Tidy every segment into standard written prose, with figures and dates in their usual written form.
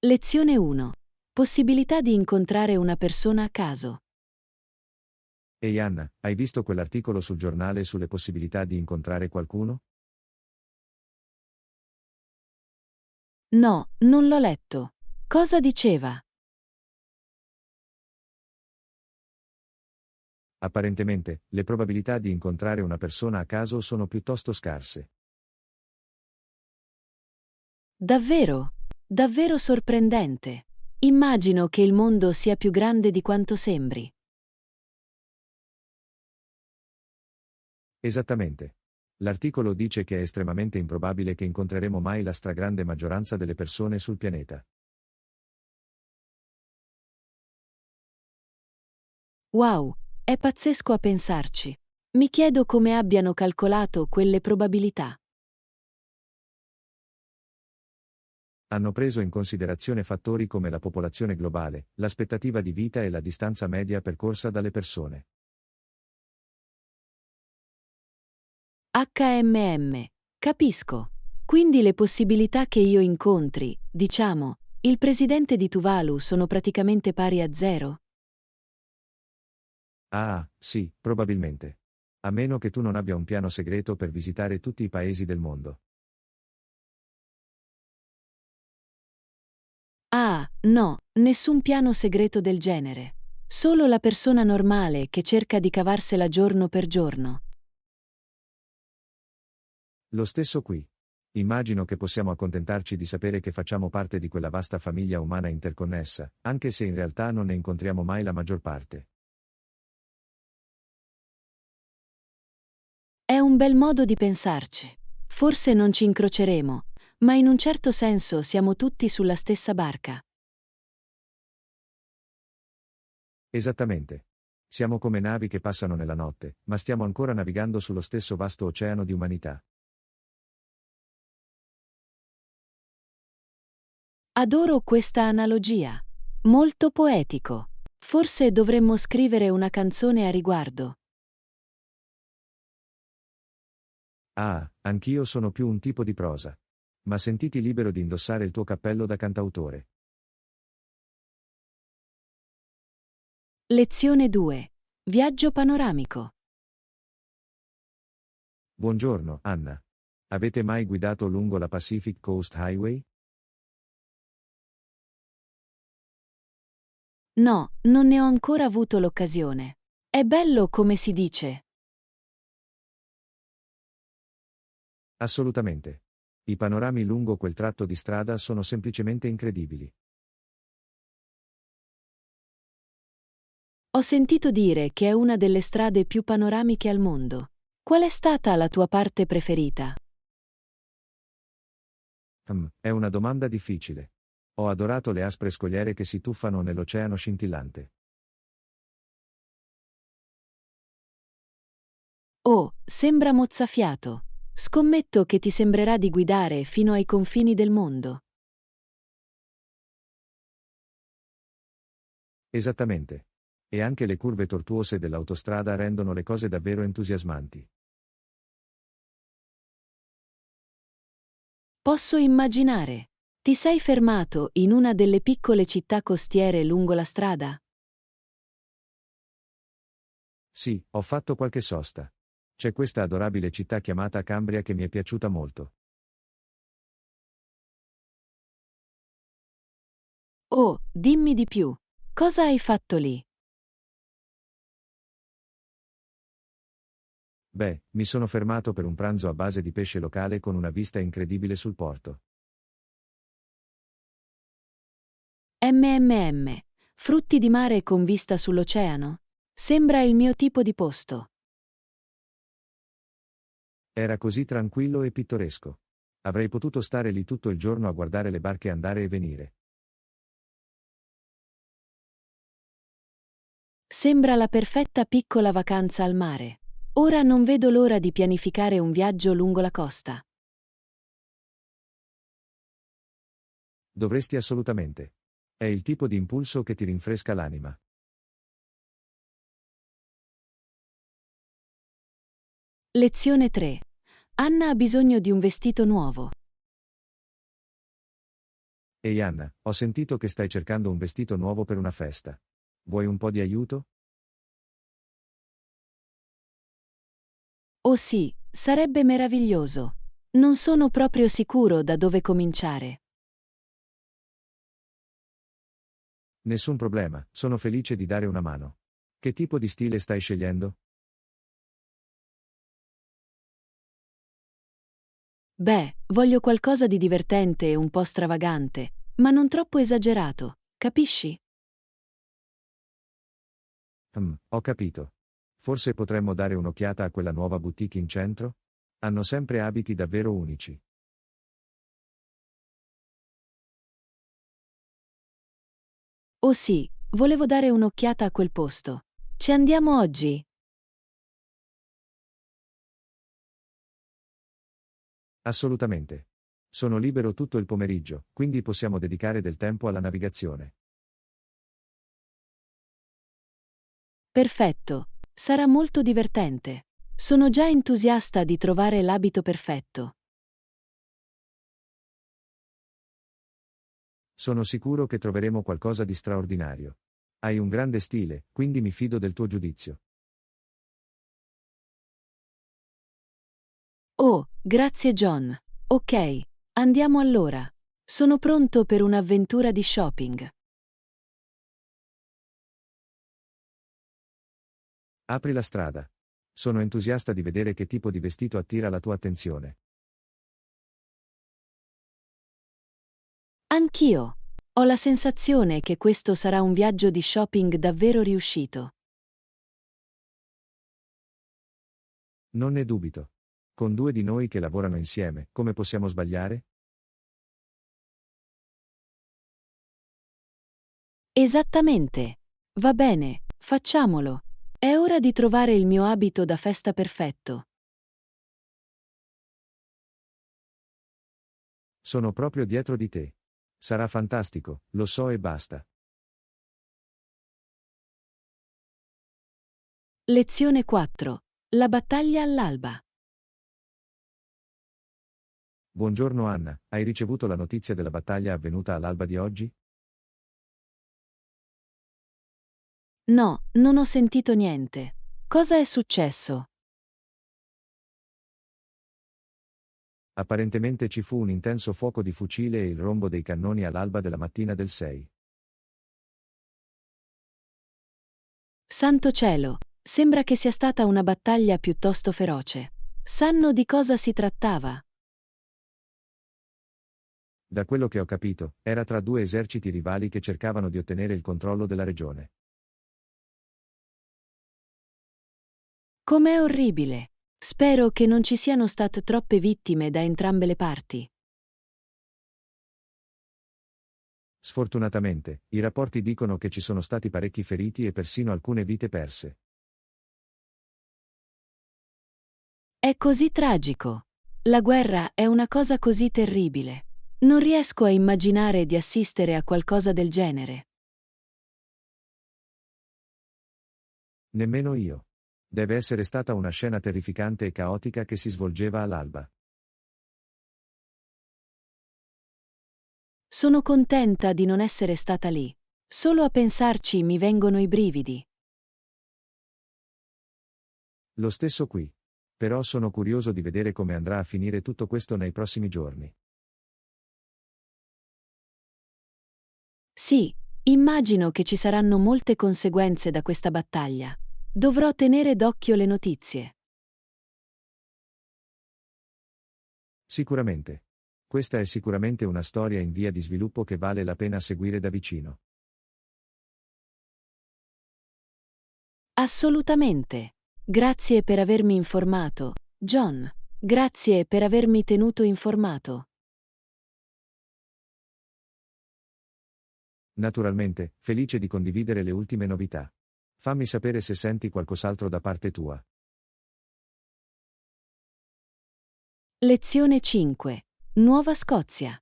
Lezione 1. Possibilità di incontrare una persona a caso. Ehi Anna, hai visto quell'articolo sul giornale sulle possibilità di incontrare qualcuno? No, non l'ho letto. Cosa diceva? Apparentemente, le probabilità di incontrare una persona a caso sono piuttosto scarse. Davvero? Davvero sorprendente. Immagino che il mondo sia più grande di quanto sembri. Esattamente. L'articolo dice che è estremamente improbabile che incontreremo mai la stragrande maggioranza delle persone sul pianeta. Wow, è pazzesco a pensarci. Mi chiedo come abbiano calcolato quelle probabilità. Hanno preso in considerazione fattori come la popolazione globale, l'aspettativa di vita e la distanza media percorsa dalle persone. HMM. Capisco. Quindi le possibilità che io incontri, diciamo, il presidente di Tuvalu sono praticamente pari a zero? Ah, sì, probabilmente. A meno che tu non abbia un piano segreto per visitare tutti i paesi del mondo. Ah, no, nessun piano segreto del genere. Solo la persona normale che cerca di cavarsela giorno per giorno. Lo stesso qui. Immagino che possiamo accontentarci di sapere che facciamo parte di quella vasta famiglia umana interconnessa, anche se in realtà non ne incontriamo mai la maggior parte. È un bel modo di pensarci. Forse non ci incroceremo, ma in un certo senso siamo tutti sulla stessa barca. Esattamente. Siamo come navi che passano nella notte, ma stiamo ancora navigando sullo stesso vasto oceano di umanità. Adoro questa analogia. Molto poetico. Forse dovremmo scrivere una canzone a riguardo. Ah, anch'io sono più un tipo di prosa. Ma sentiti libero di indossare il tuo cappello da cantautore. Lezione 2. Viaggio panoramico. Buongiorno, Anna. Avete mai guidato lungo la Pacific Coast Highway? No, non ne ho ancora avuto l'occasione. È bello come si dice. Assolutamente. I panorami lungo quel tratto di strada sono semplicemente incredibili. Ho sentito dire che è una delle strade più panoramiche al mondo. Qual è stata la tua parte preferita? È una domanda difficile. Ho adorato le aspre scogliere che si tuffano nell'oceano scintillante. Oh, sembra mozzafiato. Scommetto che ti sembrerà di guidare fino ai confini del mondo. Esattamente. E anche le curve tortuose dell'autostrada rendono le cose davvero entusiasmanti. Posso immaginare. Ti sei fermato in una delle piccole città costiere lungo la strada? Sì, ho fatto qualche sosta. C'è questa adorabile città chiamata Cambria che mi è piaciuta molto. Oh, dimmi di più. Cosa hai fatto lì? Beh, mi sono fermato per un pranzo a base di pesce locale con una vista incredibile sul porto. MMM. Frutti di mare con vista sull'oceano? Sembra il mio tipo di posto. Era così tranquillo e pittoresco. Avrei potuto stare lì tutto il giorno a guardare le barche andare e venire. Sembra la perfetta piccola vacanza al mare. Ora non vedo l'ora di pianificare un viaggio lungo la costa. Dovresti assolutamente. È il tipo di impulso che ti rinfresca l'anima. Lezione 3. Anna ha bisogno di un vestito nuovo. Ehi Anna, ho sentito che stai cercando un vestito nuovo per una festa. Vuoi un po' di aiuto? Oh sì, sarebbe meraviglioso. Non sono proprio sicuro da dove cominciare. Nessun problema, sono felice di dare una mano. Che tipo di stile stai scegliendo? Beh, voglio qualcosa di divertente e un po' stravagante, ma non troppo esagerato, capisci? Ho capito. Forse potremmo dare un'occhiata a quella nuova boutique in centro? Hanno sempre abiti davvero unici. Oh sì, volevo dare un'occhiata a quel posto. Ci andiamo oggi? Assolutamente. Sono libero tutto il pomeriggio, quindi possiamo dedicare del tempo alla navigazione. Perfetto, sarà molto divertente. Sono già entusiasta di trovare l'abito perfetto. Sono sicuro che troveremo qualcosa di straordinario. Hai un grande stile, quindi mi fido del tuo giudizio. Oh, grazie John. Ok, andiamo allora. Sono pronto per un'avventura di shopping. Apri la strada. Sono entusiasta di vedere che tipo di vestito attira la tua attenzione. Anch'io. Ho la sensazione che questo sarà un viaggio di shopping davvero riuscito. Non ne dubito. Con due di noi che lavorano insieme, come possiamo sbagliare? Esattamente. Va bene, facciamolo. È ora di trovare il mio abito da festa perfetto. Sono proprio dietro di te. Sarà fantastico, lo so e basta. Lezione 4. La battaglia all'alba. Buongiorno Anna, hai ricevuto la notizia della battaglia avvenuta all'alba di oggi? No, non ho sentito niente. Cosa è successo? Apparentemente ci fu un intenso fuoco di fucile e il rombo dei cannoni all'alba della mattina del 6. Santo cielo, sembra che sia stata una battaglia piuttosto feroce. Sanno di cosa si trattava? Da quello che ho capito, era tra due eserciti rivali che cercavano di ottenere il controllo della regione. Com'è orribile. Spero che non ci siano state troppe vittime da entrambe le parti. Sfortunatamente, i rapporti dicono che ci sono stati parecchi feriti e persino alcune vite perse. È così tragico. La guerra è una cosa così terribile. Non riesco a immaginare di assistere a qualcosa del genere. Nemmeno io. Deve essere stata una scena terrificante e caotica che si svolgeva all'alba. Sono contenta di non essere stata lì. Solo a pensarci mi vengono i brividi. Lo stesso qui. Però sono curioso di vedere come andrà a finire tutto questo nei prossimi giorni. Sì, immagino che ci saranno molte conseguenze da questa battaglia. Dovrò tenere d'occhio le notizie. Sicuramente. Questa è sicuramente una storia in via di sviluppo che vale la pena seguire da vicino. Assolutamente. Grazie per avermi informato, John. Grazie per avermi tenuto informato. Naturalmente, felice di condividere le ultime novità. Fammi sapere se senti qualcos'altro da parte tua. Lezione 5. Nuova Scozia.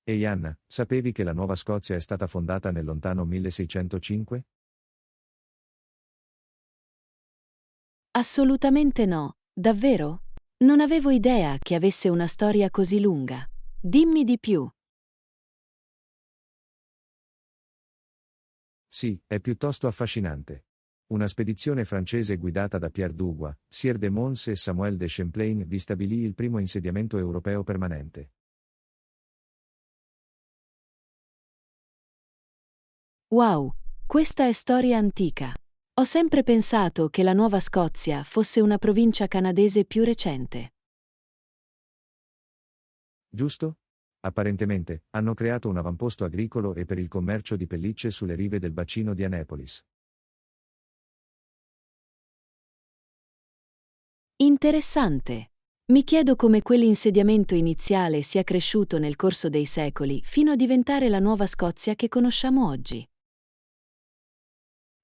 Ehi Anna, sapevi che la Nuova Scozia è stata fondata nel lontano 1605? Assolutamente no, davvero? Non avevo idea che avesse una storia così lunga. Dimmi di più. Sì, è piuttosto affascinante. Una spedizione francese guidata da Pierre Dubois, Sieur de Mons e Samuel de Champlain vi stabilì il primo insediamento europeo permanente. Wow, questa è storia antica. Ho sempre pensato che la Nuova Scozia fosse una provincia canadese più recente. Giusto? Apparentemente, hanno creato un avamposto agricolo e per il commercio di pellicce sulle rive del bacino di Annapolis. Interessante. Mi chiedo come quell'insediamento iniziale sia cresciuto nel corso dei secoli fino a diventare la Nuova Scozia che conosciamo oggi.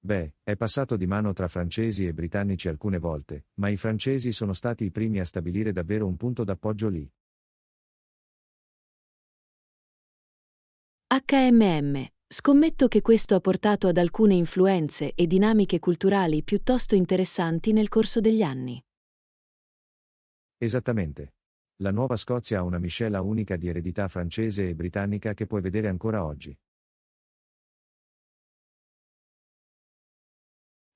Beh, è passato di mano tra francesi e britannici alcune volte, ma i francesi sono stati i primi a stabilire davvero un punto d'appoggio lì. Scommetto che questo ha portato ad alcune influenze e dinamiche culturali piuttosto interessanti nel corso degli anni. Esattamente. La Nuova Scozia ha una miscela unica di eredità francese e britannica che puoi vedere ancora oggi.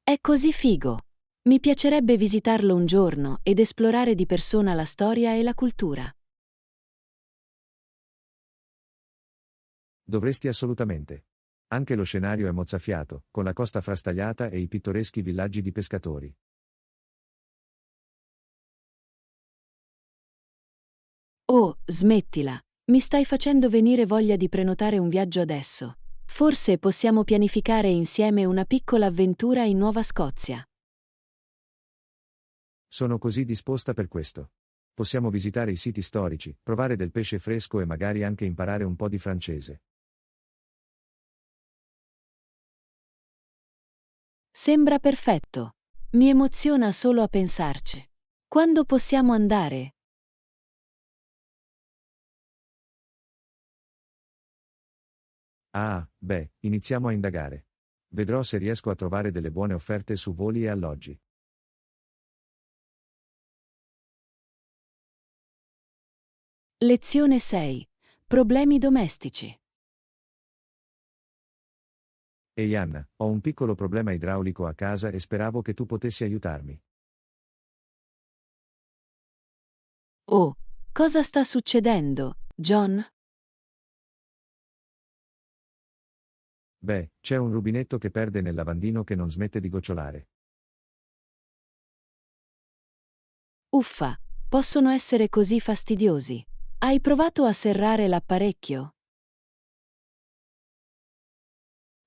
È così figo. Mi piacerebbe visitarlo un giorno ed esplorare di persona la storia e la cultura. Dovresti assolutamente. Anche lo scenario è mozzafiato, con la costa frastagliata e i pittoreschi villaggi di pescatori. Oh, smettila. Mi stai facendo venire voglia di prenotare un viaggio adesso. Forse possiamo pianificare insieme una piccola avventura in Nuova Scozia. Sono così disposta per questo. Possiamo visitare i siti storici, provare del pesce fresco e magari anche imparare un po' di francese. Sembra perfetto. Mi emoziona solo a pensarci. Quando possiamo andare? Ah, beh, iniziamo a indagare. Vedrò se riesco a trovare delle buone offerte su voli e alloggi. Lezione 6. Problemi domestici. Ehi Anna, ho un piccolo problema idraulico a casa e speravo che tu potessi aiutarmi. Oh, cosa sta succedendo, John? Beh, c'è un rubinetto che perde nel lavandino che non smette di gocciolare. Uffa, possono essere così fastidiosi. Hai provato a serrare l'apparecchio?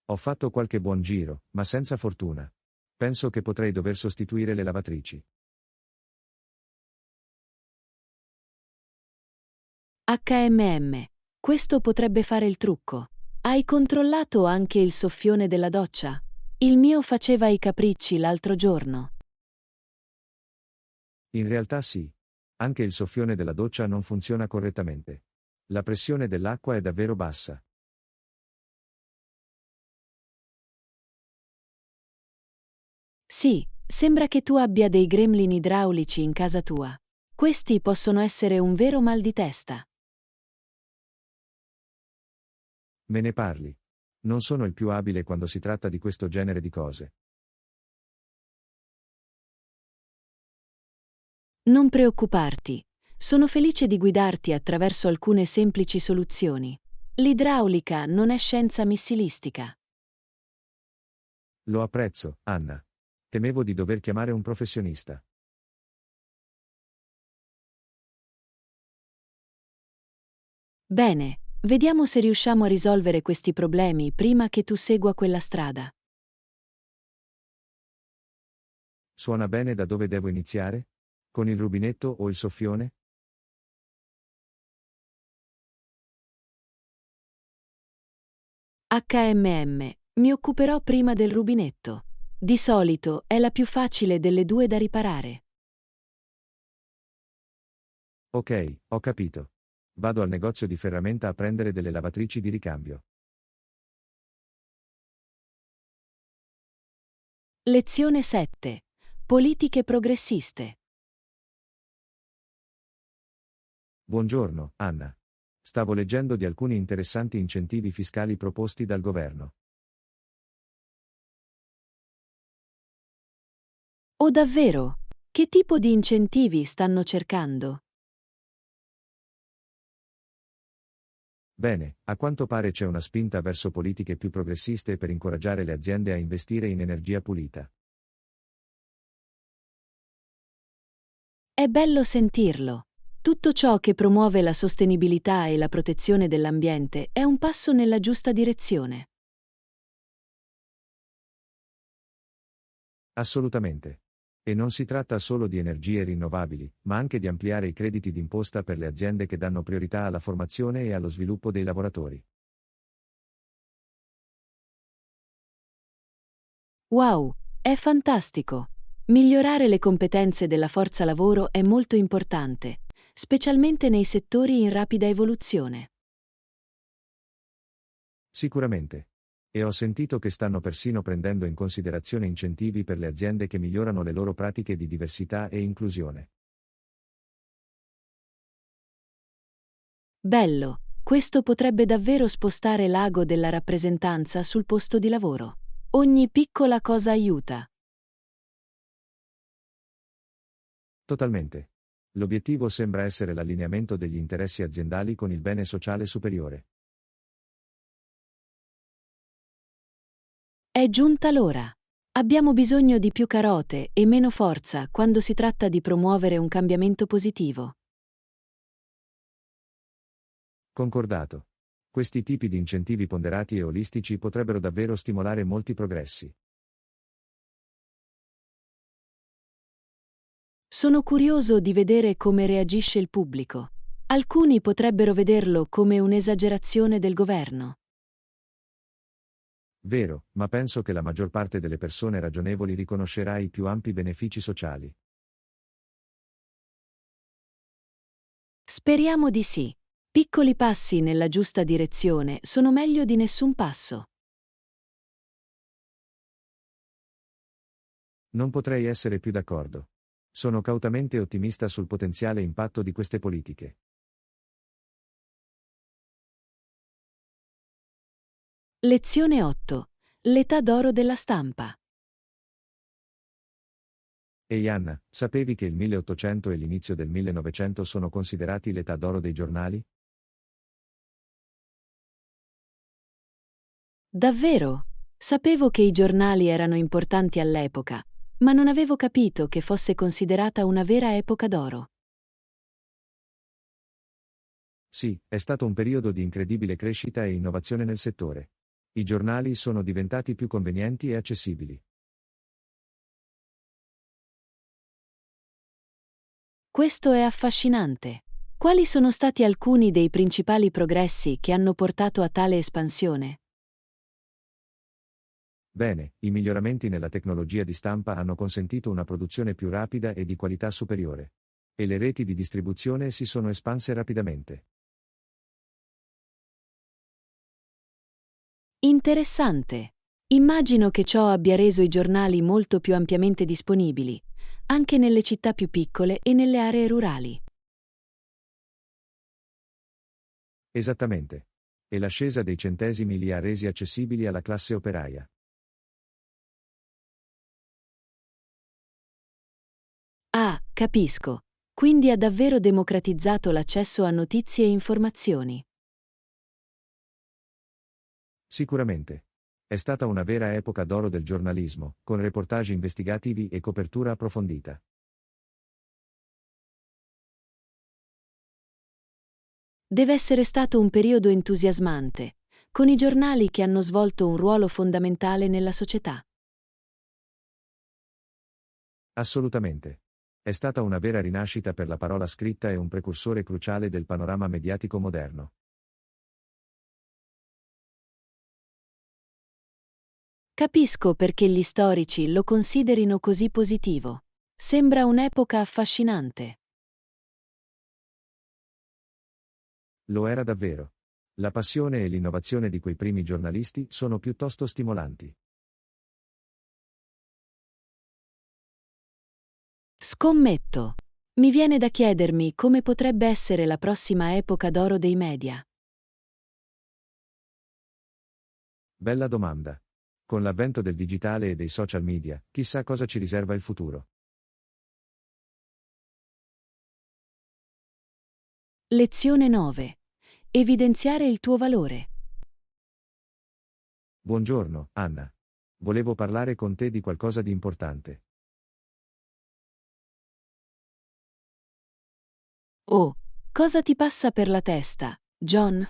Ho fatto qualche buon giro, ma senza fortuna. Penso che potrei dover sostituire le lavatrici. Questo potrebbe fare il trucco. Hai controllato anche il soffione della doccia? Il mio faceva i capricci l'altro giorno. In realtà sì. Anche il soffione della doccia non funziona correttamente. La pressione dell'acqua è davvero bassa. Sì, sembra che tu abbia dei gremlin idraulici in casa tua. Questi possono essere un vero mal di testa. Me ne parli. Non sono il più abile quando si tratta di questo genere di cose. Non preoccuparti. Sono felice di guidarti attraverso alcune semplici soluzioni. L'idraulica non è scienza missilistica. Lo apprezzo, Anna. Temevo di dover chiamare un professionista. Bene, vediamo se riusciamo a risolvere questi problemi prima che tu segua quella strada. Suona bene da dove devo iniziare? Con il rubinetto o il soffione? Mi occuperò prima del rubinetto. Di solito è la più facile delle due da riparare. Ok, ho capito. Vado al negozio di ferramenta a prendere delle lavatrici di ricambio. Lezione 7. Politiche progressiste. Buongiorno, Anna. Stavo leggendo di alcuni interessanti incentivi fiscali proposti dal governo. Oh davvero? Che tipo di incentivi stanno cercando? Bene, a quanto pare c'è una spinta verso politiche più progressiste per incoraggiare le aziende a investire in energia pulita. È bello sentirlo. Tutto ciò che promuove la sostenibilità e la protezione dell'ambiente è un passo nella giusta direzione. Assolutamente. E non si tratta solo di energie rinnovabili, ma anche di ampliare i crediti d'imposta per le aziende che danno priorità alla formazione e allo sviluppo dei lavoratori. Wow, è fantastico! Migliorare le competenze della forza lavoro è molto importante, specialmente nei settori in rapida evoluzione. Sicuramente. E ho sentito che stanno persino prendendo in considerazione incentivi per le aziende che migliorano le loro pratiche di diversità e inclusione. Bello, questo potrebbe davvero spostare l'ago della rappresentanza sul posto di lavoro. Ogni piccola cosa aiuta. Totalmente. L'obiettivo sembra essere l'allineamento degli interessi aziendali con il bene sociale superiore. È giunta l'ora. Abbiamo bisogno di più carote e meno forza quando si tratta di promuovere un cambiamento positivo. Concordato. Questi tipi di incentivi ponderati e olistici potrebbero davvero stimolare molti progressi. Sono curioso di vedere come reagisce il pubblico. Alcuni potrebbero vederlo come un'esagerazione del governo. Vero, ma penso che la maggior parte delle persone ragionevoli riconoscerà i più ampi benefici sociali. Speriamo di sì. Piccoli passi nella giusta direzione sono meglio di nessun passo. Non potrei essere più d'accordo. Sono cautamente ottimista sul potenziale impatto di queste politiche. Lezione 8. L'età d'oro della stampa. Ehi Anna, sapevi che il 1800 e l'inizio del 1900 sono considerati l'età d'oro dei giornali? Davvero? Sapevo che i giornali erano importanti all'epoca, ma non avevo capito che fosse considerata una vera epoca d'oro. Sì, è stato un periodo di incredibile crescita e innovazione nel settore. I giornali sono diventati più convenienti e accessibili. Questo è affascinante. Quali sono stati alcuni dei principali progressi che hanno portato a tale espansione? Bene, i miglioramenti nella tecnologia di stampa hanno consentito una produzione più rapida e di qualità superiore. E le reti di distribuzione si sono espanse rapidamente. Interessante. Immagino che ciò abbia reso i giornali molto più ampiamente disponibili, anche nelle città più piccole e nelle aree rurali. Esattamente. E l'ascesa dei centesimi li ha resi accessibili alla classe operaia. Ah, capisco. Quindi ha davvero democratizzato l'accesso a notizie e informazioni. Sicuramente. È stata una vera epoca d'oro del giornalismo, con reportage investigativi e copertura approfondita. Deve essere stato un periodo entusiasmante, con i giornali che hanno svolto un ruolo fondamentale nella società. Assolutamente. È stata una vera rinascita per la parola scritta e un precursore cruciale del panorama mediatico moderno. Capisco perché gli storici lo considerino così positivo. Sembra un'epoca affascinante. Lo era davvero. La passione e l'innovazione di quei primi giornalisti sono piuttosto stimolanti. Scommetto. Mi viene da chiedermi come potrebbe essere la prossima epoca d'oro dei media. Bella domanda. Con l'avvento del digitale e dei social media, chissà cosa ci riserva il futuro. Lezione 9. Evidenziare il tuo valore. Buongiorno, Anna. Volevo parlare con te di qualcosa di importante. Oh, cosa ti passa per la testa, John?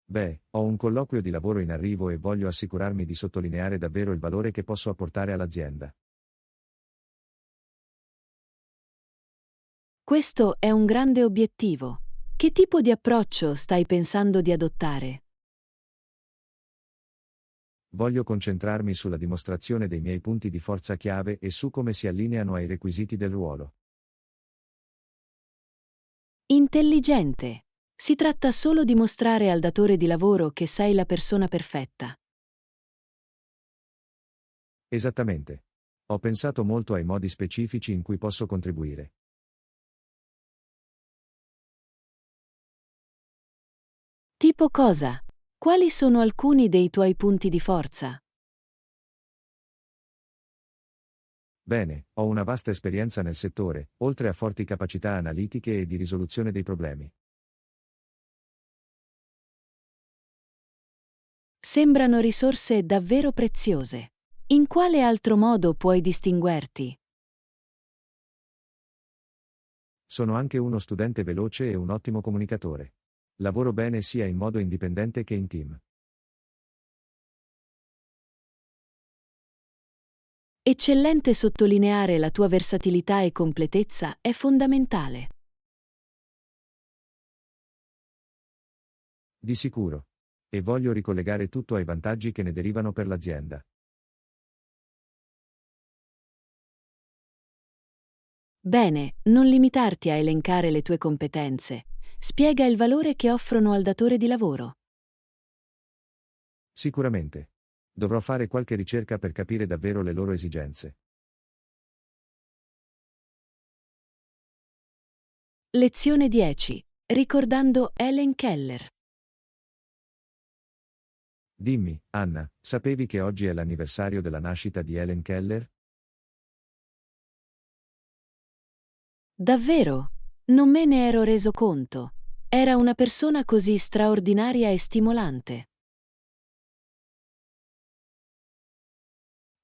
Beh, ho un colloquio di lavoro in arrivo e voglio assicurarmi di sottolineare davvero il valore che posso apportare all'azienda. Questo è un grande obiettivo. Che tipo di approccio stai pensando di adottare? Voglio concentrarmi sulla dimostrazione dei miei punti di forza chiave e su come si allineano ai requisiti del ruolo. Intelligente. Si tratta solo di mostrare al datore di lavoro che sei la persona perfetta. Esattamente. Ho pensato molto ai modi specifici in cui posso contribuire. Tipo cosa? Quali sono alcuni dei tuoi punti di forza? Bene, ho una vasta esperienza nel settore, oltre a forti capacità analitiche e di risoluzione dei problemi. Sembrano risorse davvero preziose. In quale altro modo puoi distinguerti? Sono anche uno studente veloce e un ottimo comunicatore. Lavoro bene sia in modo indipendente che in team. Eccellente, sottolineare la tua versatilità e completezza è fondamentale. Di sicuro. E voglio ricollegare tutto ai vantaggi che ne derivano per l'azienda. Bene, non limitarti a elencare le tue competenze. Spiega il valore che offrono al datore di lavoro. Sicuramente. Dovrò fare qualche ricerca per capire davvero le loro esigenze. Lezione 10. Ricordando Helen Keller. Dimmi, Anna, sapevi che oggi è l'anniversario della nascita di Helen Keller? Davvero? Non me ne ero reso conto. Era una persona così straordinaria e stimolante.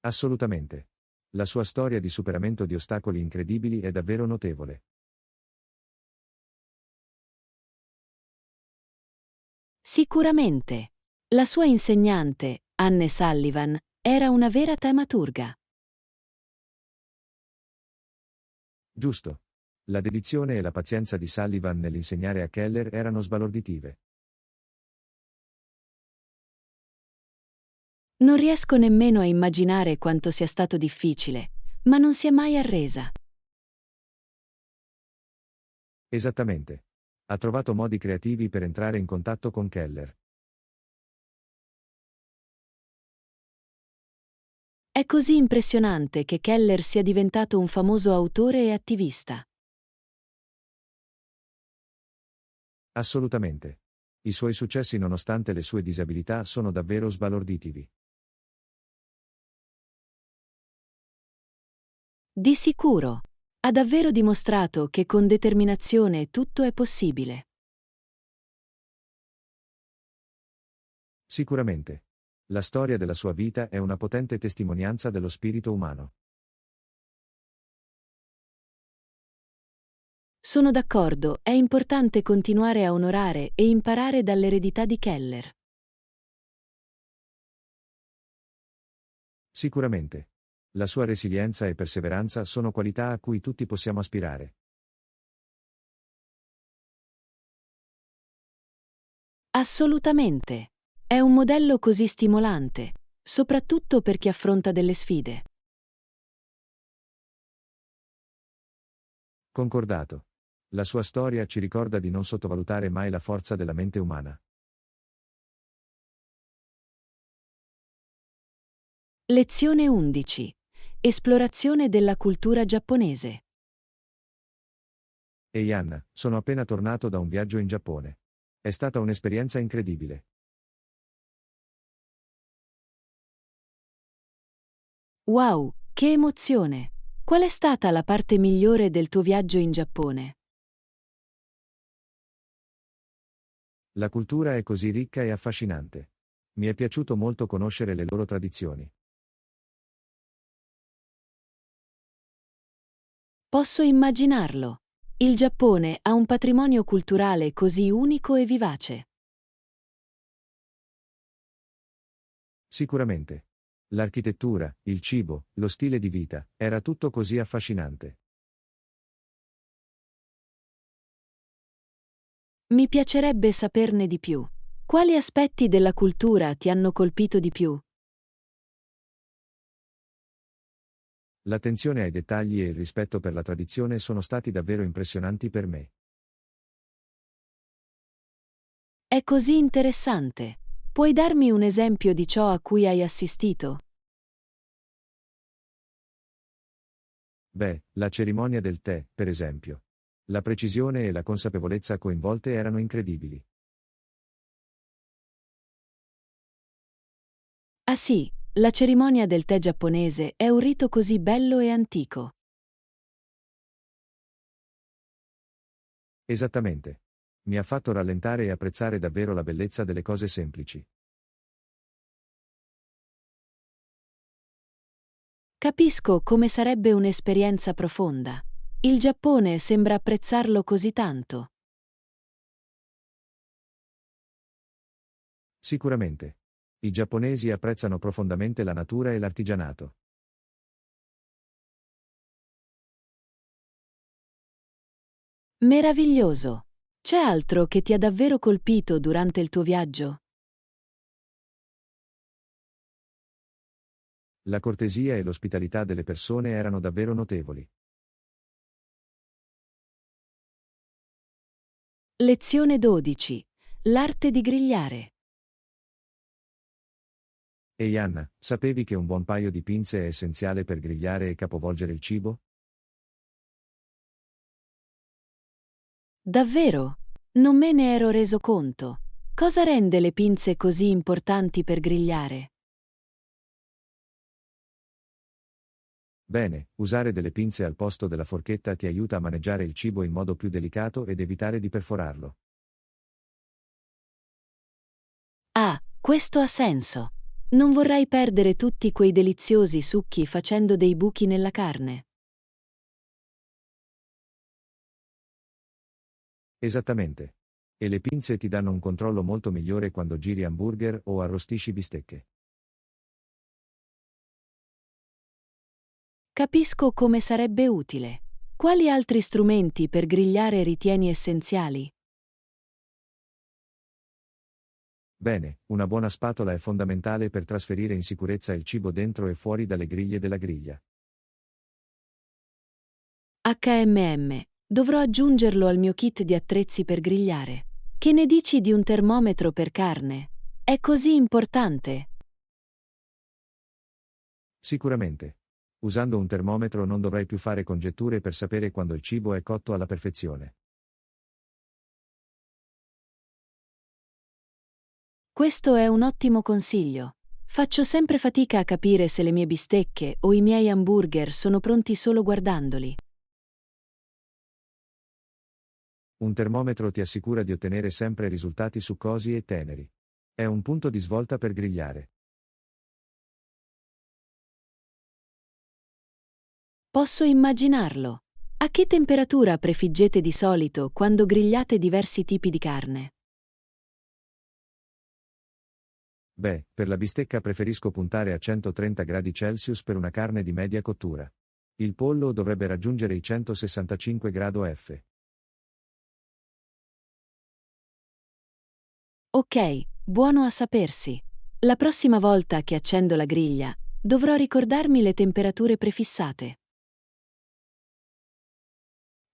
Assolutamente. La sua storia di superamento di ostacoli incredibili è davvero notevole. Sicuramente. La sua insegnante, Anne Sullivan, era una vera taumaturga. Giusto. La dedizione e la pazienza di Sullivan nell'insegnare a Keller erano sbalorditive. Non riesco nemmeno a immaginare quanto sia stato difficile, ma non si è mai arresa. Esattamente. Ha trovato modi creativi per entrare in contatto con Keller. È così impressionante che Keller sia diventato un famoso autore e attivista. Assolutamente. I suoi successi nonostante le sue disabilità sono davvero sbalorditivi. Di sicuro. Ha davvero dimostrato che con determinazione tutto è possibile. Sicuramente. La storia della sua vita è una potente testimonianza dello spirito umano. Sono d'accordo, è importante continuare a onorare e imparare dall'eredità di Keller. Sicuramente. La sua resilienza e perseveranza sono qualità a cui tutti possiamo aspirare. Assolutamente. È un modello così stimolante, soprattutto per chi affronta delle sfide. Concordato. La sua storia ci ricorda di non sottovalutare mai la forza della mente umana. Lezione 11. Esplorazione della cultura giapponese. Ehi Anna, sono appena tornato da un viaggio in Giappone. È stata un'esperienza incredibile. Wow, che emozione! Qual è stata la parte migliore del tuo viaggio in Giappone? La cultura è così ricca e affascinante. Mi è piaciuto molto conoscere le loro tradizioni. Posso immaginarlo. Il Giappone ha un patrimonio culturale così unico e vivace. Sicuramente. L'architettura, il cibo, lo stile di vita, era tutto così affascinante. Mi piacerebbe saperne di più. Quali aspetti della cultura ti hanno colpito di più? L'attenzione ai dettagli e il rispetto per la tradizione sono stati davvero impressionanti per me. È così interessante. Puoi darmi un esempio di ciò a cui hai assistito? Beh, la cerimonia del tè, per esempio. La precisione e la consapevolezza coinvolte erano incredibili. Ah sì, la cerimonia del tè giapponese è un rito così bello e antico. Esattamente. Mi ha fatto rallentare e apprezzare davvero la bellezza delle cose semplici. Capisco come sarebbe un'esperienza profonda. Il Giappone sembra apprezzarlo così tanto. Sicuramente. I giapponesi apprezzano profondamente la natura e l'artigianato. Meraviglioso! C'è altro che ti ha davvero colpito durante il tuo viaggio? La cortesia e l'ospitalità delle persone erano davvero notevoli. Lezione 12. L'arte di grigliare. Ehi Anna, sapevi che un buon paio di pinze è essenziale per grigliare e capovolgere il cibo? Davvero? Non me ne ero reso conto. Cosa rende le pinze così importanti per grigliare? Bene, usare delle pinze al posto della forchetta ti aiuta a maneggiare il cibo in modo più delicato ed evitare di perforarlo. Ah, questo ha senso. Non vorrai perdere tutti quei deliziosi succhi facendo dei buchi nella carne. Esattamente. E le pinze ti danno un controllo molto migliore quando giri hamburger o arrostisci bistecche. Capisco come sarebbe utile. Quali altri strumenti per grigliare ritieni essenziali? Bene, una buona spatola è fondamentale per trasferire in sicurezza il cibo dentro e fuori dalle griglie della griglia. Dovrò aggiungerlo al mio kit di attrezzi per grigliare. Che ne dici di un termometro per carne? È così importante. Sicuramente. Usando un termometro non dovrai più fare congetture per sapere quando il cibo è cotto alla perfezione. Questo è un ottimo consiglio. Faccio sempre fatica a capire se le mie bistecche o i miei hamburger sono pronti solo guardandoli. Un termometro ti assicura di ottenere sempre risultati succosi e teneri. È un punto di svolta per grigliare. Posso immaginarlo. A che temperatura prefiggete di solito quando grigliate diversi tipi di carne? Beh, per la bistecca preferisco puntare a 130 gradi Celsius per una carne di media cottura. Il pollo dovrebbe raggiungere i 165 gradi F. Ok, buono a sapersi. La prossima volta che accendo la griglia, dovrò ricordarmi le temperature prefissate.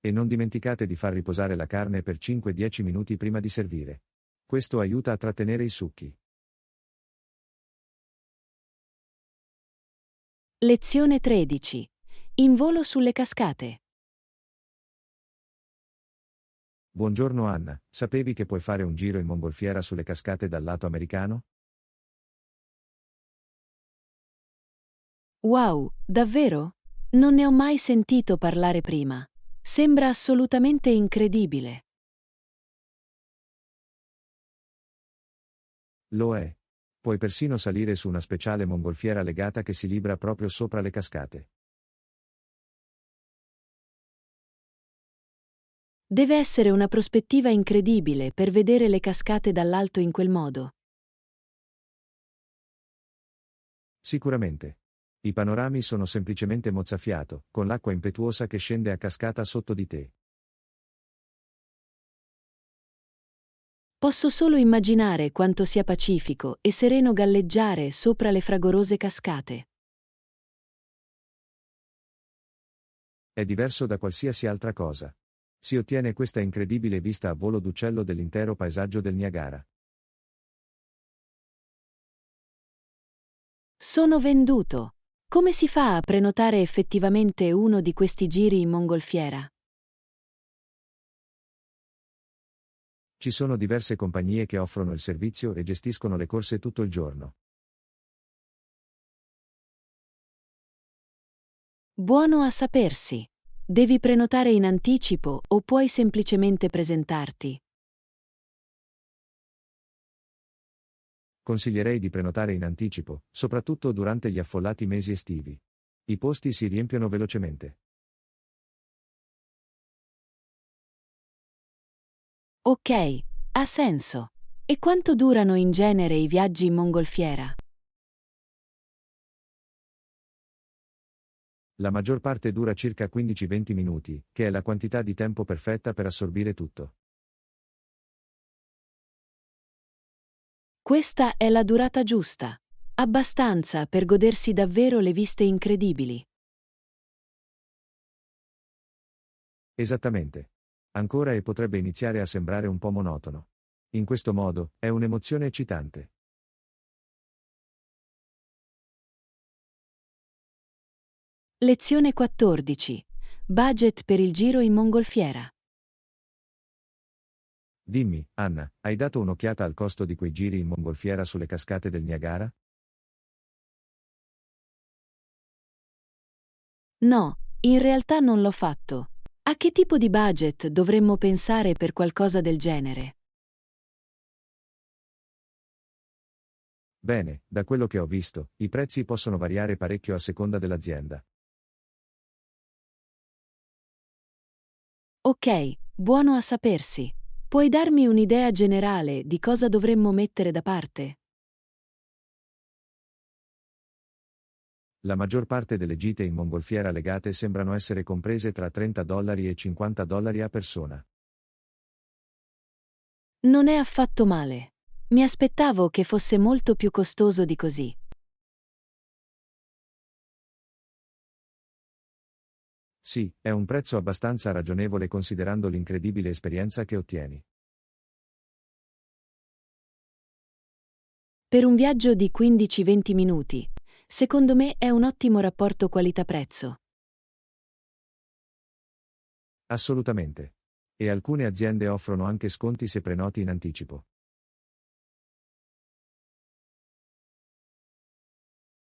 E non dimenticate di far riposare la carne per 5-10 minuti prima di servire. Questo aiuta a trattenere i succhi. Lezione 13. In volo sulle cascate. Buongiorno Anna, sapevi che puoi fare un giro in mongolfiera sulle cascate dal lato americano? Wow, davvero? Non ne ho mai sentito parlare prima. Sembra assolutamente incredibile. Lo è. Puoi persino salire su una speciale mongolfiera legata che si libra proprio sopra le cascate. Deve essere una prospettiva incredibile per vedere le cascate dall'alto in quel modo. Sicuramente. I panorami sono semplicemente mozzafiato, con l'acqua impetuosa che scende a cascata sotto di te. Posso solo immaginare quanto sia pacifico e sereno galleggiare sopra le fragorose cascate. È diverso da qualsiasi altra cosa. Si ottiene questa incredibile vista a volo d'uccello dell'intero paesaggio del Niagara. Sono venduto. Come si fa a prenotare effettivamente uno di questi giri in mongolfiera? Ci sono diverse compagnie che offrono il servizio e gestiscono le corse tutto il giorno. Buono a sapersi. Devi prenotare in anticipo o puoi semplicemente presentarti. Consiglierei di prenotare in anticipo, soprattutto durante gli affollati mesi estivi. I posti si riempiono velocemente. Ok, ha senso. E quanto durano in genere i viaggi in mongolfiera? La maggior parte dura circa 15-20 minuti, che è la quantità di tempo perfetta per assorbire tutto. Questa è la durata giusta. Abbastanza per godersi davvero le viste incredibili. Esattamente. Ancora e potrebbe iniziare a sembrare un po' monotono. In questo modo, è un'emozione eccitante. Lezione 14. Budget per il giro in mongolfiera. Dimmi, Anna, hai dato un'occhiata al costo di quei giri in mongolfiera sulle cascate del Niagara? No, in realtà non l'ho fatto. A che tipo di budget dovremmo pensare per qualcosa del genere? Bene, da quello che ho visto, i prezzi possono variare parecchio a seconda dell'azienda. Ok, buono a sapersi. Puoi darmi un'idea generale di cosa dovremmo mettere da parte? La maggior parte delle gite in mongolfiera legate sembrano essere comprese tra $30 e $50 a persona. Non è affatto male. Mi aspettavo che fosse molto più costoso di così. Sì, è un prezzo abbastanza ragionevole considerando l'incredibile esperienza che ottieni. Per un viaggio di 15-20 minuti, secondo me è un ottimo rapporto qualità-prezzo. Assolutamente. E alcune aziende offrono anche sconti se prenoti in anticipo.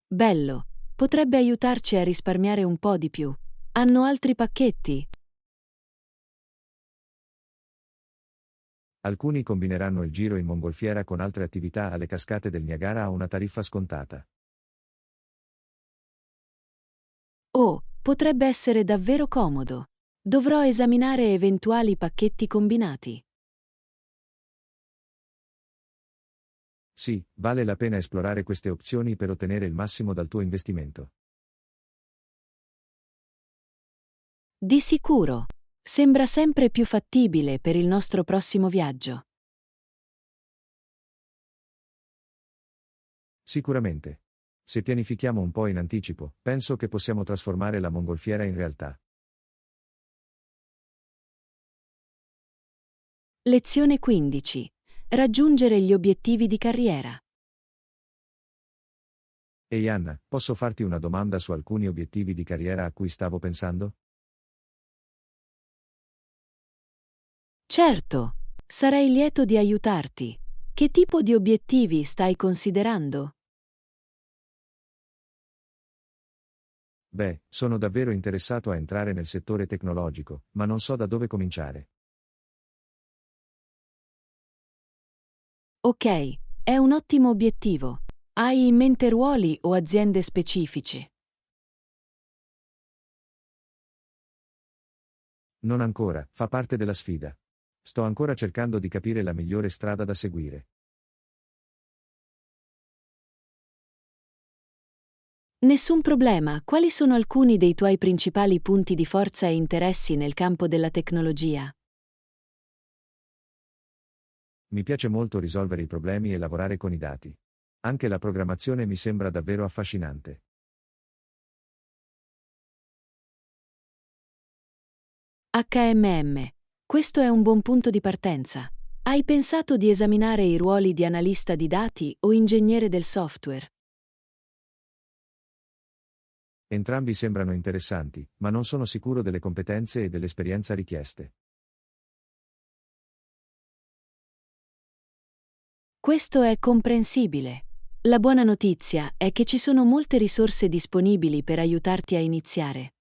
Bello, potrebbe aiutarci a risparmiare un po' di più. Hanno altri pacchetti? Alcuni combineranno il giro in mongolfiera con altre attività alle cascate del Niagara a una tariffa scontata. Oh, potrebbe essere davvero comodo. Dovrò esaminare eventuali pacchetti combinati. Sì, vale la pena esplorare queste opzioni per ottenere il massimo dal tuo investimento. Di sicuro. Sembra sempre più fattibile per il nostro prossimo viaggio. Sicuramente. Se pianifichiamo un po' in anticipo, penso che possiamo trasformare la mongolfiera in realtà. Lezione 15. Raggiungere gli obiettivi di carriera. Ehi Anna, posso farti una domanda su alcuni obiettivi di carriera a cui stavo pensando? Certo, sarei lieto di aiutarti. Che tipo di obiettivi stai considerando? Beh, sono davvero interessato a entrare nel settore tecnologico, ma non so da dove cominciare. Ok, è un ottimo obiettivo. Hai in mente ruoli o aziende specifici? Non ancora, fa parte della sfida. Sto ancora cercando di capire la migliore strada da seguire. Nessun problema, quali sono alcuni dei tuoi principali punti di forza e interessi nel campo della tecnologia? Mi piace molto risolvere i problemi e lavorare con i dati. Anche la programmazione mi sembra davvero affascinante. HMM. Questo è un buon punto di partenza. Hai pensato di esaminare i ruoli di analista di dati o ingegnere del software? Entrambi sembrano interessanti, ma non sono sicuro delle competenze e dell'esperienza richieste. Questo è comprensibile. La buona notizia è che ci sono molte risorse disponibili per aiutarti a iniziare.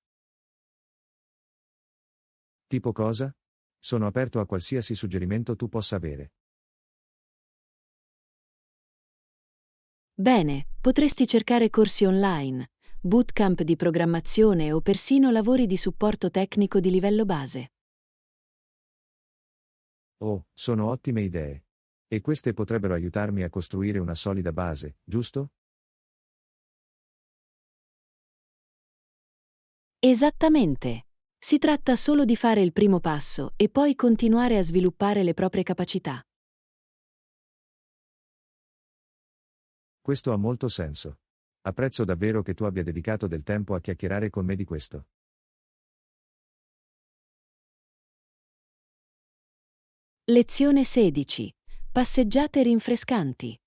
Tipo cosa? Sono aperto a qualsiasi suggerimento tu possa avere. Bene, potresti cercare corsi online, bootcamp di programmazione o persino lavori di supporto tecnico di livello base. Oh, sono ottime idee. E queste potrebbero aiutarmi a costruire una solida base, giusto? Esattamente. Si tratta solo di fare il primo passo e poi continuare a sviluppare le proprie capacità. Questo ha molto senso. Apprezzo davvero che tu abbia dedicato del tempo a chiacchierare con me di questo. Lezione 16. Passeggiate rinfrescanti.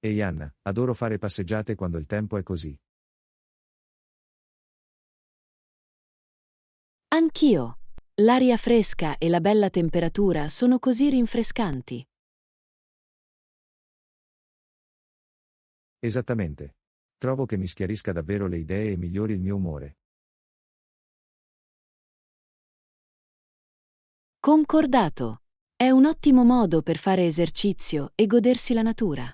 Ehi Anna, adoro fare passeggiate quando il tempo è così. Anch'io. L'aria fresca e la bella temperatura sono così rinfrescanti. Esattamente. Trovo che mi schiarisca davvero le idee e migliori il mio umore. Concordato. È un ottimo modo per fare esercizio e godersi la natura.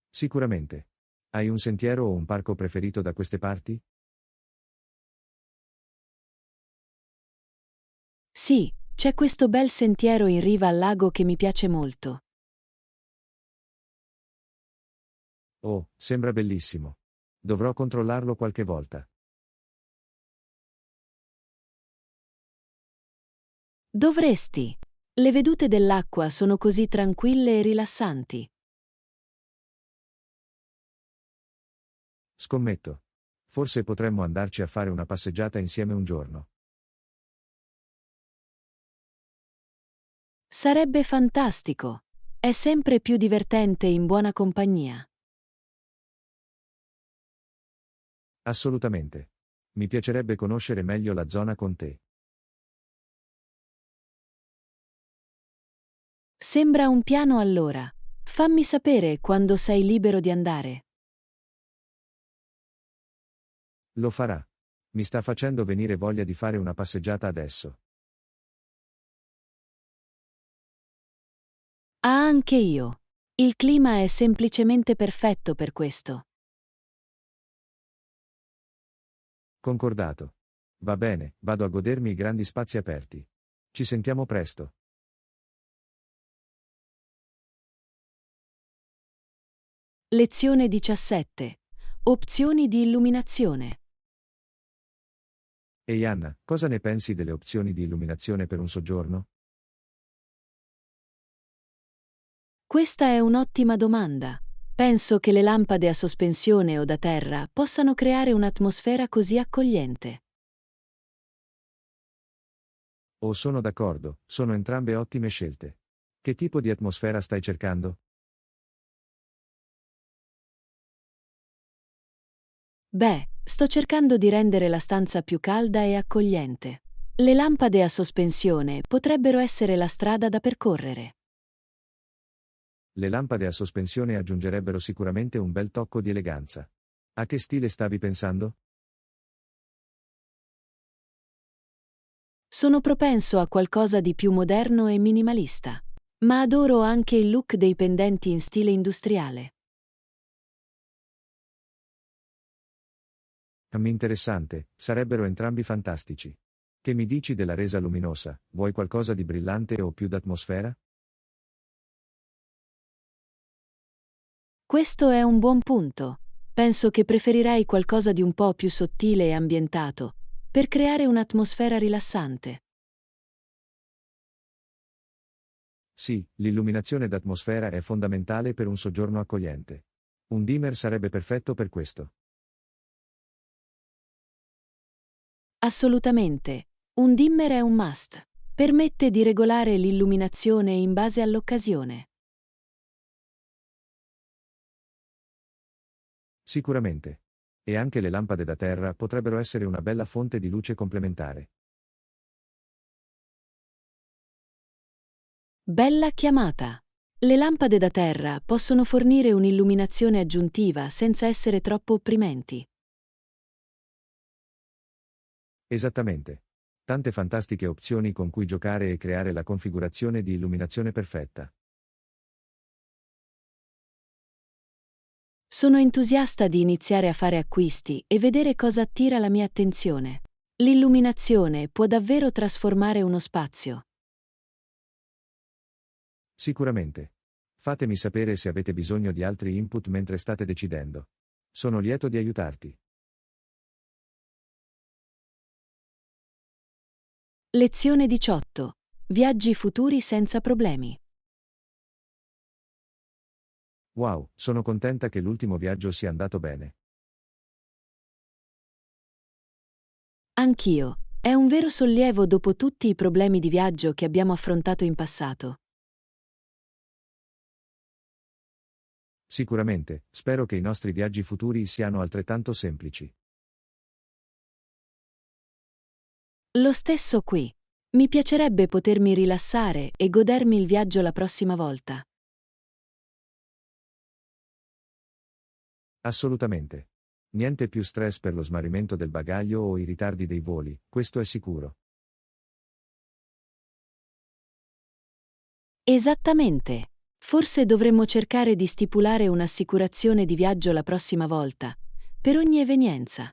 Sicuramente. Hai un sentiero o un parco preferito da queste parti? Sì, c'è questo bel sentiero in riva al lago che mi piace molto. Oh, sembra bellissimo. Dovrò controllarlo qualche volta. Dovresti. Le vedute dell'acqua sono così tranquille e rilassanti. Scommetto. Forse potremmo andarci a fare una passeggiata insieme un giorno. Sarebbe fantastico. È sempre più divertente in buona compagnia. Assolutamente. Mi piacerebbe conoscere meglio la zona con te. Sembra un piano allora. Fammi sapere quando sei libero di andare. Lo farà. Mi sta facendo venire voglia di fare una passeggiata adesso. Ah, anche io. Il clima è semplicemente perfetto per questo. Concordato. Va bene, vado a godermi i grandi spazi aperti. Ci sentiamo presto. Lezione 17. Opzioni di illuminazione. Ehi Anna, cosa ne pensi delle opzioni di illuminazione per un soggiorno? Questa è un'ottima domanda. Penso che le lampade a sospensione o da terra possano creare un'atmosfera così accogliente. Oh, sono d'accordo, sono entrambe ottime scelte. Che tipo di atmosfera stai cercando? Beh, sto cercando di rendere la stanza più calda e accogliente. Le lampade a sospensione potrebbero essere la strada da percorrere. Le lampade a sospensione aggiungerebbero sicuramente un bel tocco di eleganza. A che stile stavi pensando? Sono propenso a qualcosa di più moderno e minimalista, ma adoro anche il look dei pendenti in stile Interessante, sarebbero entrambi fantastici. Che mi dici della resa luminosa? Vuoi qualcosa di brillante o più d'atmosfera? Questo è un buon punto. Penso che preferirei qualcosa di un po' più sottile e ambientato, per creare un'atmosfera rilassante. Sì, l'illuminazione d'atmosfera è fondamentale per un soggiorno accogliente. Un dimmer sarebbe perfetto per questo. Assolutamente. Un dimmer è un must. Permette di regolare l'illuminazione in base all'occasione. Sicuramente. E anche le lampade da terra potrebbero essere una bella fonte di luce complementare. Bella chiamata. Le lampade da terra possono fornire un'illuminazione aggiuntiva senza essere troppo opprimenti. Esattamente. Tante fantastiche opzioni con cui giocare e creare la configurazione di illuminazione perfetta. Sono entusiasta di iniziare a fare acquisti e vedere cosa attira la mia attenzione. L'illuminazione può davvero trasformare uno spazio. Sicuramente. Fatemi sapere se avete bisogno di altri input mentre state decidendo. Sono lieto di aiutarti. Lezione 18. Viaggi futuri senza problemi. Wow, sono contenta che l'ultimo viaggio sia andato bene. Anch'io. È un vero sollievo dopo tutti i problemi di viaggio che abbiamo affrontato in passato. Sicuramente, spero che i nostri viaggi futuri siano altrettanto semplici. Lo stesso qui. Mi piacerebbe potermi rilassare e godermi il viaggio la prossima volta. Assolutamente. Niente più stress per lo smarrimento del bagaglio o i ritardi dei voli, questo è sicuro. Esattamente. Forse dovremmo cercare di stipulare un'assicurazione di viaggio la prossima volta, per ogni evenienza.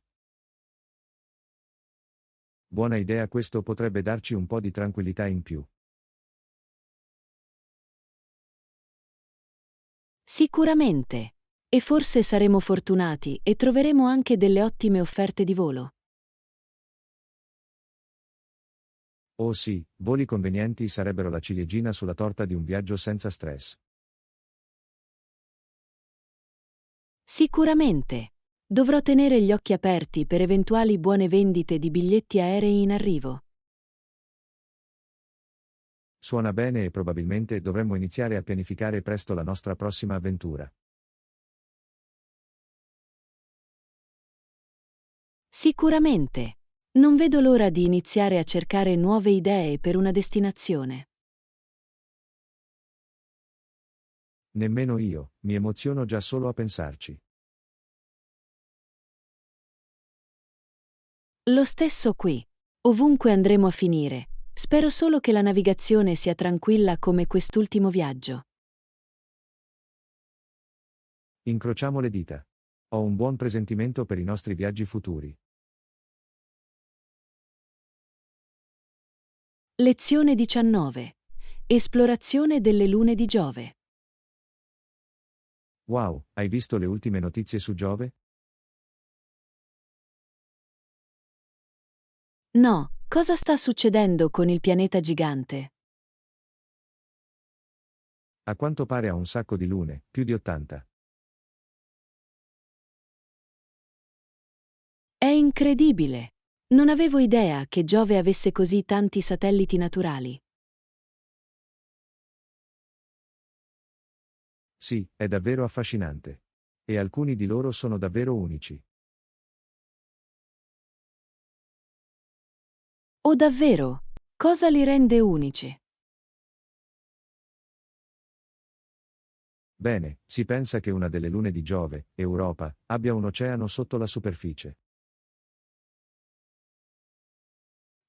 Buona idea, questo potrebbe darci un po' di tranquillità in più. Sicuramente. E forse saremo fortunati e troveremo anche delle ottime offerte di volo. Oh sì, voli convenienti sarebbero la ciliegina sulla torta di un viaggio senza stress. Sicuramente. Dovrò tenere gli occhi aperti per eventuali buone vendite di biglietti aerei in arrivo. Suona bene e probabilmente dovremmo iniziare a pianificare presto la nostra prossima avventura. Sicuramente. Non vedo l'ora di iniziare a cercare nuove idee per una destinazione. Nemmeno io, mi emoziono già solo a pensarci. Lo stesso qui. Ovunque andremo a finire. Spero solo che la navigazione sia tranquilla come quest'ultimo viaggio. Incrociamo le dita. Ho un buon presentimento per i nostri viaggi futuri. Lezione 19. Esplorazione delle lune di Giove. Wow, hai visto le ultime notizie su Giove? No, cosa sta succedendo con il pianeta gigante? A quanto pare ha un sacco di lune, più di 80. È incredibile! Non avevo idea che Giove avesse così tanti satelliti naturali. Sì, è davvero affascinante. E alcuni di loro sono davvero unici. Oh davvero? Cosa li rende unici? Bene, si pensa che una delle lune di Giove, Europa, abbia un oceano sotto la superficie.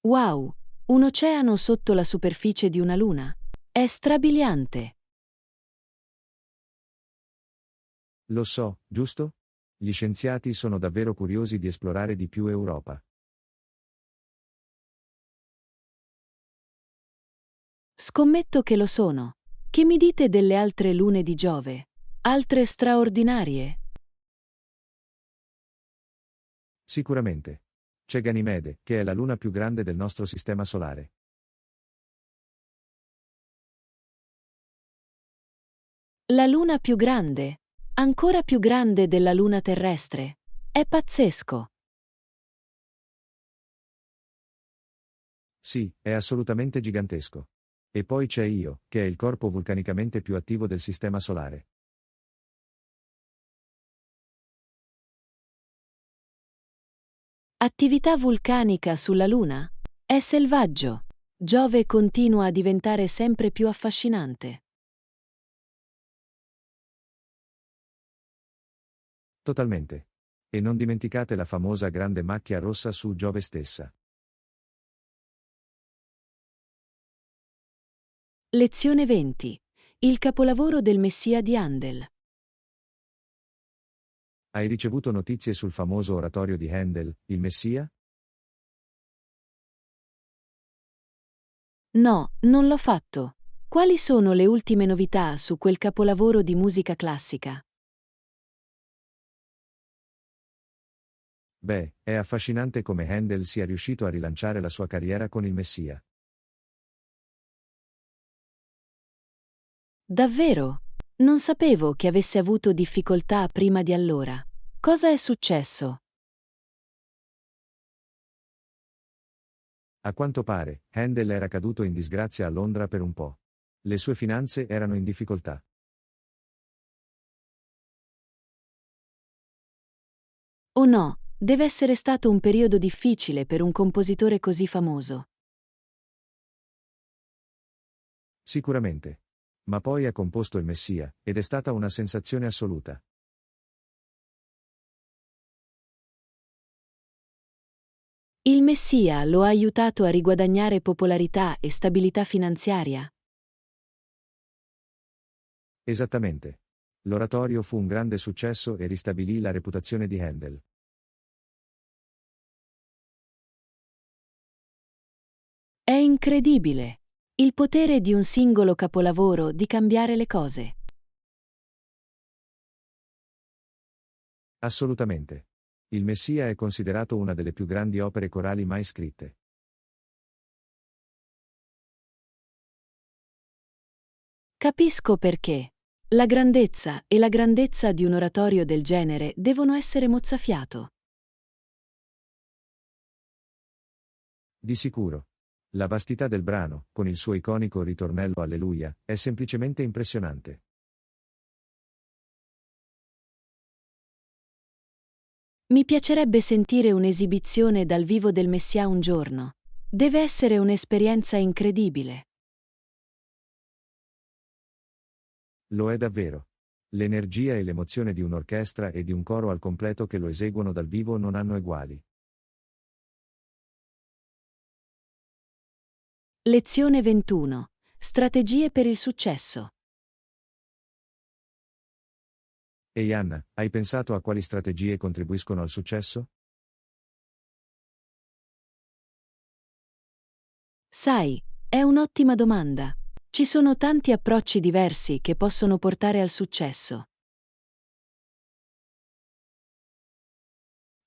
Wow! Un oceano sotto la superficie di una luna? È strabiliante. Lo so, giusto? Gli scienziati sono davvero curiosi di esplorare di più Europa. Scommetto che lo sono. Che mi dite delle altre lune di Giove? Altre straordinarie? Sicuramente. C'è Ganimede, che è la luna più grande del nostro sistema solare. La luna più grande, ancora più grande della luna terrestre. È pazzesco. Sì, è assolutamente gigantesco. E poi c'è Io, che è il corpo vulcanicamente più attivo del sistema solare. Attività vulcanica sulla luna? È selvaggio. Giove continua a diventare sempre più affascinante. Totalmente. E non dimenticate la famosa grande macchia rossa su Giove stessa. Lezione 20. Il capolavoro del Messia di Handel. Hai ricevuto notizie sul famoso oratorio di Handel, il Messia? No, non l'ho fatto. Quali sono le ultime novità su quel capolavoro di musica classica? Beh, è affascinante come Handel sia riuscito a rilanciare la sua carriera con il Messia. Davvero? Non sapevo che avesse avuto difficoltà prima di allora. Cosa è successo? A quanto pare, Handel era caduto in disgrazia a Londra per un po'. Le sue finanze erano in difficoltà. Oh no, deve essere stato un periodo difficile per un compositore così famoso. Sicuramente. Ma poi ha composto il Messia, ed è stata una sensazione assoluta. Il Messia lo ha aiutato a riguadagnare popolarità e stabilità finanziaria. Esattamente. L'oratorio fu un grande successo e ristabilì la reputazione di Handel. È incredibile. Il potere di un singolo capolavoro di cambiare le cose. Assolutamente. Il Messia è considerato una delle più grandi opere corali mai scritte. Capisco perché. La grandezza e la grandezza di un oratorio del genere devono essere mozzafiato. Di sicuro. La vastità del brano, con il suo iconico ritornello Alleluia, è semplicemente impressionante. Mi piacerebbe sentire un'esibizione dal vivo del Messia un giorno. Deve essere un'esperienza incredibile. Lo è davvero. L'energia e l'emozione di un'orchestra e di un coro al completo che lo eseguono dal vivo non hanno eguali. Lezione 21. Strategie per il successo. Ehi Anna, hai pensato a quali strategie contribuiscono al successo? Sai, è un'ottima domanda. Ci sono tanti approcci diversi che possono portare al successo.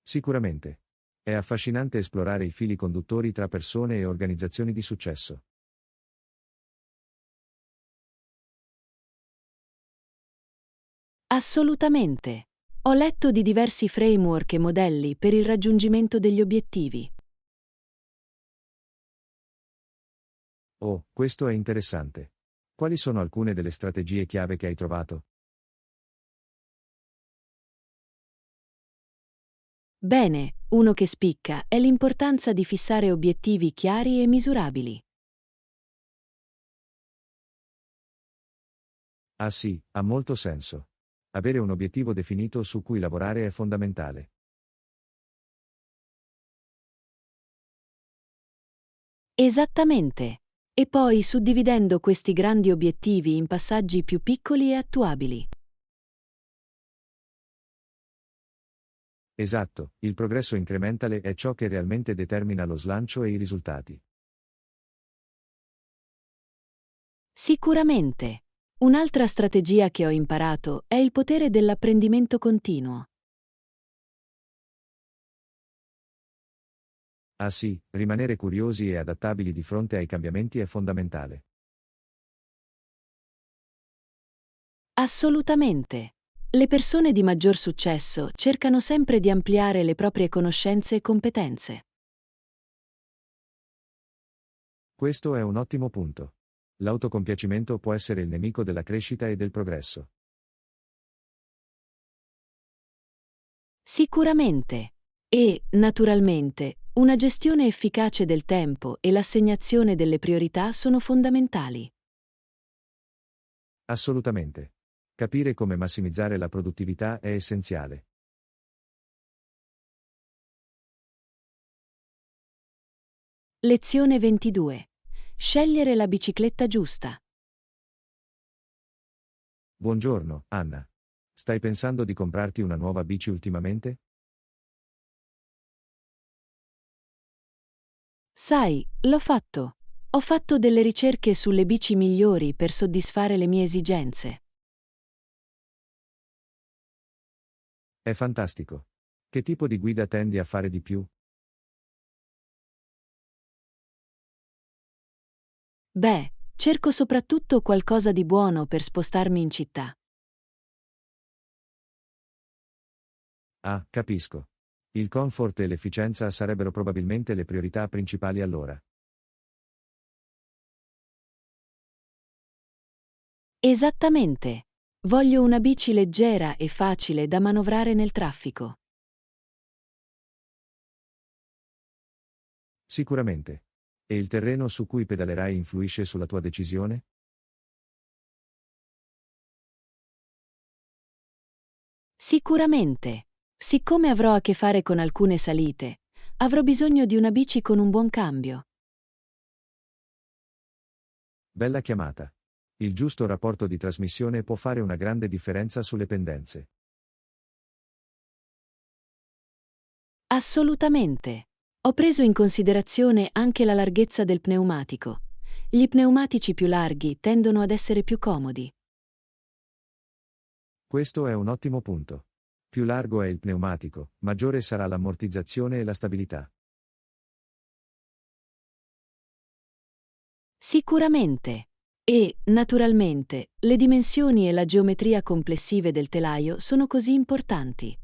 Sicuramente. È affascinante esplorare i fili conduttori tra persone e organizzazioni di successo. Assolutamente. Ho letto di diversi framework e modelli per il raggiungimento degli obiettivi. Oh, questo è interessante. Quali sono alcune delle strategie chiave che hai trovato? Bene, uno che spicca è l'importanza di fissare obiettivi chiari e misurabili. Ah sì, ha molto senso. Avere un obiettivo definito su cui lavorare è fondamentale. Esattamente. E poi suddividendo questi grandi obiettivi in passaggi più piccoli e attuabili. Esatto, il progresso incrementale è ciò che realmente determina lo slancio e i risultati. Sicuramente. Un'altra strategia che ho imparato è il potere dell'apprendimento continuo. Ah sì, rimanere curiosi e adattabili di fronte ai cambiamenti è fondamentale. Assolutamente. Le persone di maggior successo cercano sempre di ampliare le proprie conoscenze e competenze. Questo è un ottimo punto. L'autocompiacimento può essere il nemico della crescita e del progresso. Sicuramente. E, naturalmente, una gestione efficace del tempo e l'assegnazione delle priorità sono fondamentali. Assolutamente. Capire come massimizzare la produttività è essenziale. Lezione 22. Scegliere la bicicletta giusta. Buongiorno, Anna. Stai pensando di comprarti una nuova bici ultimamente? Sai, l'ho fatto. Ho fatto delle ricerche sulle bici migliori per soddisfare le mie esigenze. È fantastico. Che tipo di guida tendi a fare di più? Beh, cerco soprattutto qualcosa di buono per spostarmi in città. Ah, capisco. Il comfort e l'efficienza sarebbero probabilmente le priorità principali allora. Esattamente. Voglio una bici leggera e facile da manovrare nel traffico. Sicuramente. E il terreno su cui pedalerai influisce sulla tua decisione? Sicuramente. Siccome avrò a che fare con alcune salite, avrò bisogno di una bici con un buon cambio. Bella chiamata. Il giusto rapporto di trasmissione può fare una grande differenza sulle pendenze. Assolutamente. Ho preso in considerazione anche la larghezza del pneumatico. Gli pneumatici più larghi tendono ad essere più comodi. Questo è un ottimo punto. Più largo è il pneumatico, maggiore sarà l'ammortizzazione e la stabilità. Sicuramente. E, naturalmente, le dimensioni e la geometria complessive del telaio sono così importanti.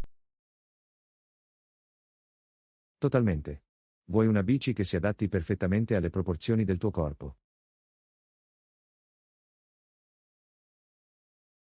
Totalmente. Vuoi una bici che si adatti perfettamente alle proporzioni del tuo corpo.